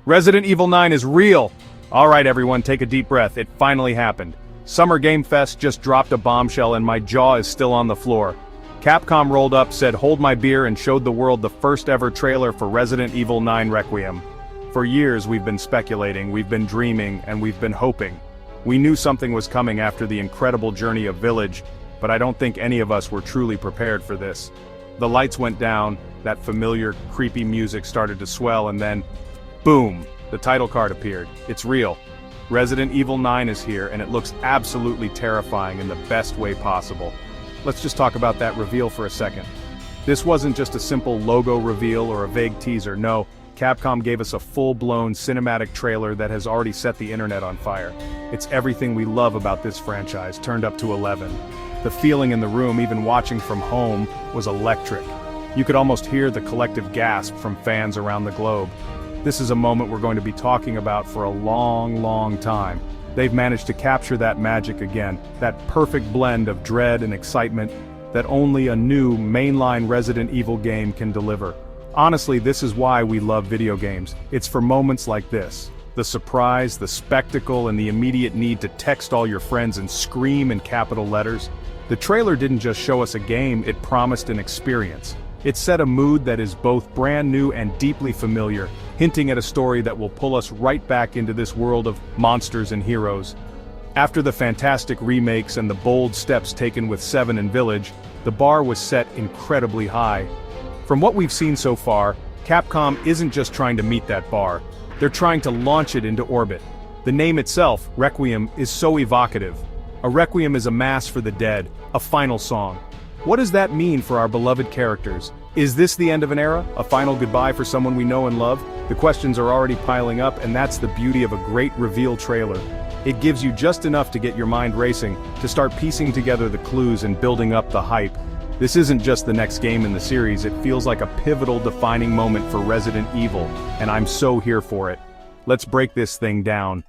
Resident Evil 9 is real! Alright everyone, take a deep breath, it finally happened. Summer Game Fest just dropped a bombshell and my jaw is still on the floor. Capcom rolled up, said hold my beer and showed the world the first ever trailer for Resident Evil 9 Requiem. For years we've been speculating, we've been dreaming, and we've been hoping. We knew something was coming after the incredible journey of Village, but I don't think any of us were truly prepared for this. The lights went down, that familiar, creepy music started to swell, and then, boom, the title card appeared. It's real. Resident Evil 9 is here, and it looks absolutely terrifying in the best way possible. Let's just talk about that reveal for a second. This wasn't just a simple logo reveal or a vague teaser, no. Capcom gave us a full-blown cinematic trailer that has already set the internet on fire. It's everything we love about this franchise, turned up to 11. The feeling in the room, even watching from home, was electric. You could almost hear the collective gasp from fans around the globe. This is a moment we're going to be talking about for a long time. They've managed to capture that magic again, that perfect blend of dread and excitement that only a new mainline Resident Evil game can deliver. Honestly, this is why we love video games. It's for moments like this. The surprise, the spectacle, and the immediate need to text all your friends and scream in capital letters. The trailer didn't just show us a game, it promised an experience. It set a mood that is both brand new and deeply familiar, hinting at a story that will pull us right back into this world of monsters and heroes. After the fantastic remakes and the bold steps taken with 7 and Village, the bar was set incredibly high. From what we've seen so far, Capcom isn't just trying to meet that bar, they're trying to launch it into orbit. The name itself, Requiem, is so evocative. A requiem is a mass for the dead, a final song. What does that mean for our beloved characters? Is this the end of an era? A final goodbye for someone we know and love? The questions are already piling up, and that's the beauty of a great reveal trailer. It gives you just enough to get your mind racing, to start piecing together the clues and building up the hype. This isn't just the next game in the series, it feels like a pivotal defining moment for Resident Evil, and I'm so here for it. Let's break this thing down.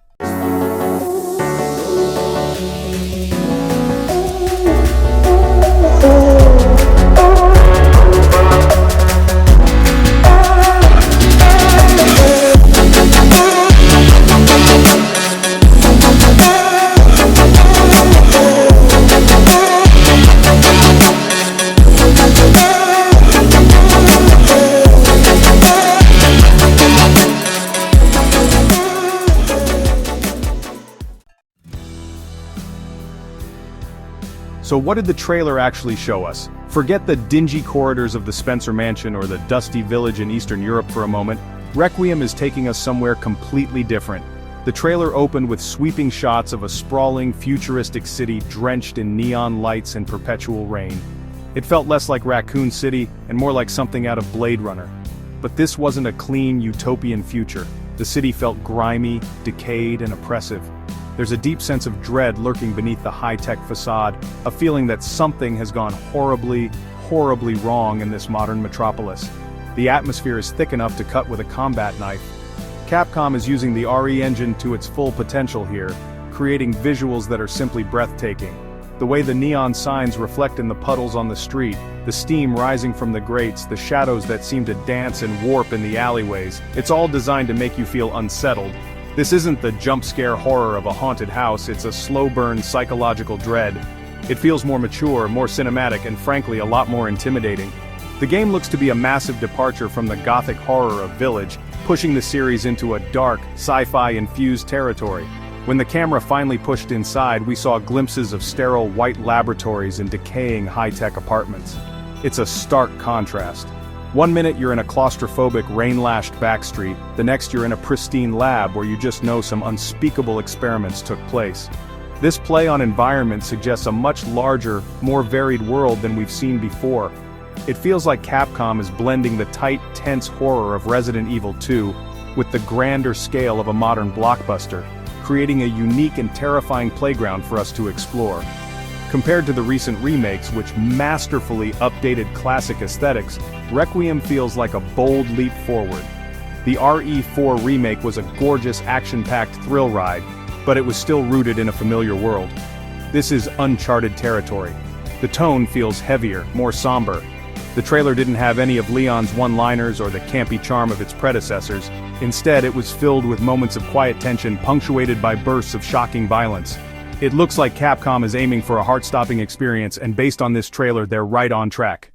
So what did the trailer actually show us? Forget the dingy corridors of the Spencer Mansion or the dusty village in Eastern Europe for a moment. Requiem is taking us somewhere completely different. The trailer opened with sweeping shots of a sprawling, futuristic city drenched in neon lights and perpetual rain. It felt less like Raccoon City and more like something out of Blade Runner. But this wasn't a clean, utopian future. The city felt grimy, decayed, and oppressive. There's a deep sense of dread lurking beneath the high-tech facade, a feeling that something has gone horribly wrong in this modern metropolis. The atmosphere is thick enough to cut with a combat knife. Capcom is using the RE engine to its full potential here, creating visuals that are simply breathtaking. The way the neon signs reflect in the puddles on the street, the steam rising from the grates, the shadows that seem to dance and warp in the alleyways, it's all designed to make you feel unsettled. This isn't the jump-scare horror of a haunted house, it's a slow-burn psychological dread. It feels more mature, more cinematic, and frankly a lot more intimidating. The game looks to be a massive departure from the gothic horror of Village, pushing the series into a dark, sci-fi-infused territory. When the camera finally pushed inside, we saw glimpses of sterile white laboratories and decaying high-tech apartments. It's a stark contrast. One minute you're in a claustrophobic, rain-lashed backstreet, the next you're in a pristine lab where you just know some unspeakable experiments took place. This play on environment suggests a much larger, more varied world than we've seen before. It feels like Capcom is blending the tight, tense horror of Resident Evil 2 with the grander scale of a modern blockbuster, creating a unique and terrifying playground for us to explore. Compared to the recent remakes, which masterfully updated classic aesthetics, Requiem feels like a bold leap forward. The RE4 remake was a gorgeous, action-packed thrill ride, but it was still rooted in a familiar world. This is uncharted territory. The tone feels heavier, more somber. The trailer didn't have any of Leon's one-liners or the campy charm of its predecessors. Instead, it was filled with moments of quiet tension punctuated by bursts of shocking violence. It looks like Capcom is aiming for a heart-stopping experience, and based on this trailer, they're right on track.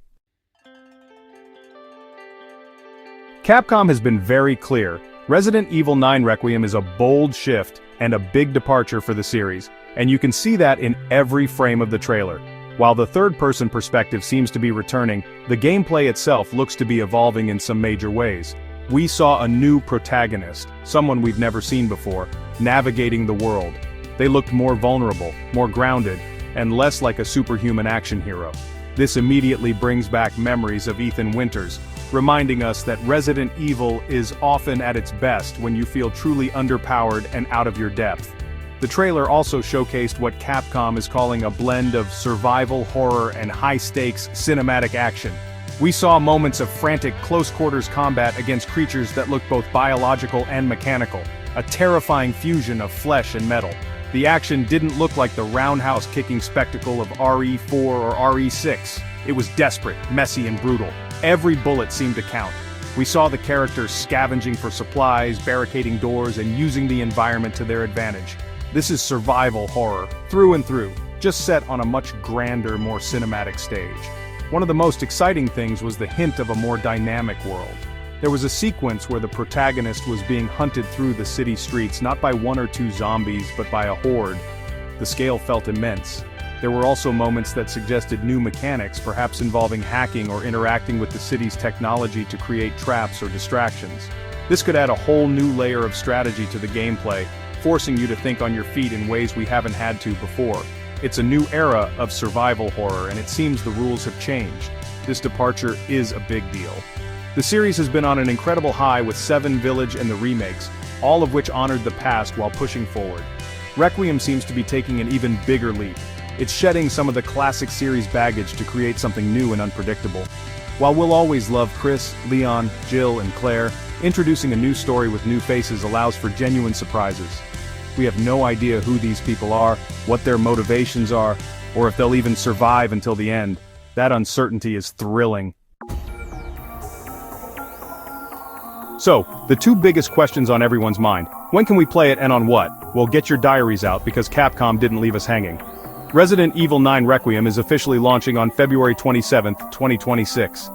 Capcom has been very clear. Resident Evil 9 Requiem is a bold shift and a big departure for the series, and you can see that in every frame of the trailer. While the third-person perspective seems to be returning, the gameplay itself looks to be evolving in some major ways. We saw a new protagonist, someone we've never seen before, navigating the world. They looked more vulnerable, more grounded, and less like a superhuman action hero. This immediately brings back memories of Ethan Winters, reminding us that Resident Evil is often at its best when you feel truly underpowered and out of your depth. The trailer also showcased what Capcom is calling a blend of survival horror and high-stakes cinematic action. We saw moments of frantic close-quarters combat against creatures that looked both biological and mechanical, a terrifying fusion of flesh and metal. The action didn't look like the roundhouse-kicking spectacle of RE4 or RE6. It was desperate, messy, and brutal. Every bullet seemed to count. We saw the characters scavenging for supplies, barricading doors, and using the environment to their advantage. This is survival horror, through and through, just set on a much grander, more cinematic stage. One of the most exciting things was the hint of a more dynamic world. There was a sequence where the protagonist was being hunted through the city streets not by one or two zombies but by a horde. The scale felt immense. There were also moments that suggested new mechanics, perhaps involving hacking or interacting with the city's technology to create traps or distractions. This could add a whole new layer of strategy to the gameplay, forcing you to think on your feet in ways we haven't had to before. It's a new era of survival horror, and it seems the rules have changed. This departure is a big deal. The series has been on an incredible high with 7 Village and the remakes, all of which honored the past while pushing forward. Requiem seems to be taking an even bigger leap. It's shedding some of the classic series baggage to create something new and unpredictable. While we'll always love Chris, Leon, Jill, and Claire, introducing a new story with new faces allows for genuine surprises. We have no idea who these people are, what their motivations are, or if they'll even survive until the end. That uncertainty is thrilling. So, the two biggest questions on everyone's mind. When can we play it and on what? Well, get your diaries out because Capcom didn't leave us hanging. Resident Evil 9 Requiem is officially launching on February 27, 2026.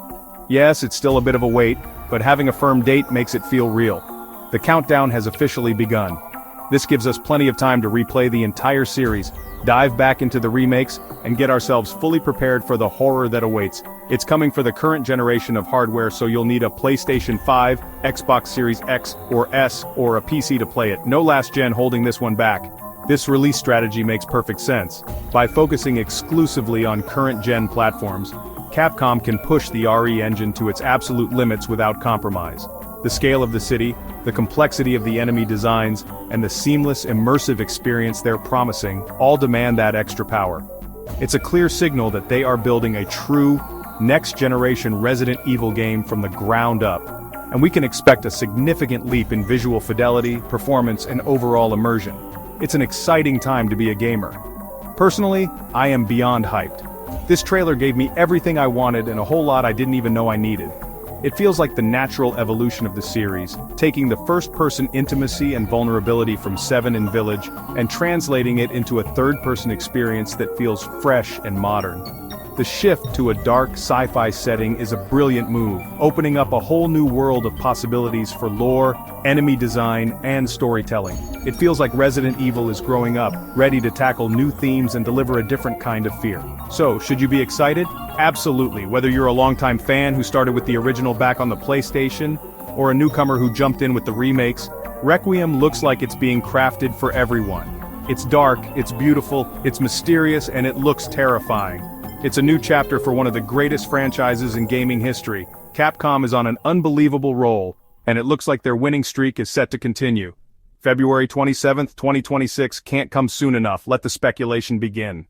Yes, it's still a bit of a wait, but having a firm date makes it feel real. The countdown has officially begun. This gives us plenty of time to replay the entire series, dive back into the remakes, and get ourselves fully prepared for the horror that awaits. It's coming for the current generation of hardware, so you'll need a PlayStation 5, Xbox Series X or S, or a PC to play it. No last gen holding this one back. This release strategy makes perfect sense. By focusing exclusively on current-gen platforms, Capcom can push the RE engine to its absolute limits without compromise. The scale of the city, the complexity of the enemy designs, and the seamless, immersive experience they're promising all demand that extra power. It's a clear signal that they are building a true, next-generation Resident Evil game from the ground up, and we can expect a significant leap in visual fidelity, performance, and overall immersion. It's an exciting time to be a gamer. Personally, I am beyond hyped. This trailer gave me everything I wanted and a whole lot I didn't even know I needed. It feels like the natural evolution of the series, taking the first-person intimacy and vulnerability from 7 and Village and translating it into a third-person experience that feels fresh and modern. The shift to a dark sci-fi setting is a brilliant move, opening up a whole new world of possibilities for lore, enemy design, and storytelling. It feels like Resident Evil is growing up, ready to tackle new themes and deliver a different kind of fear. So, should you be excited? Absolutely, whether you're a longtime fan who started with the original back on the PlayStation, or a newcomer who jumped in with the remakes, Requiem looks like it's being crafted for everyone. It's dark, it's beautiful, it's mysterious, and it looks terrifying. It's a new chapter for one of the greatest franchises in gaming history. Capcom is on an unbelievable roll, and it looks like their winning streak is set to continue. February 27, 2026 can't come soon enough. Let the speculation begin.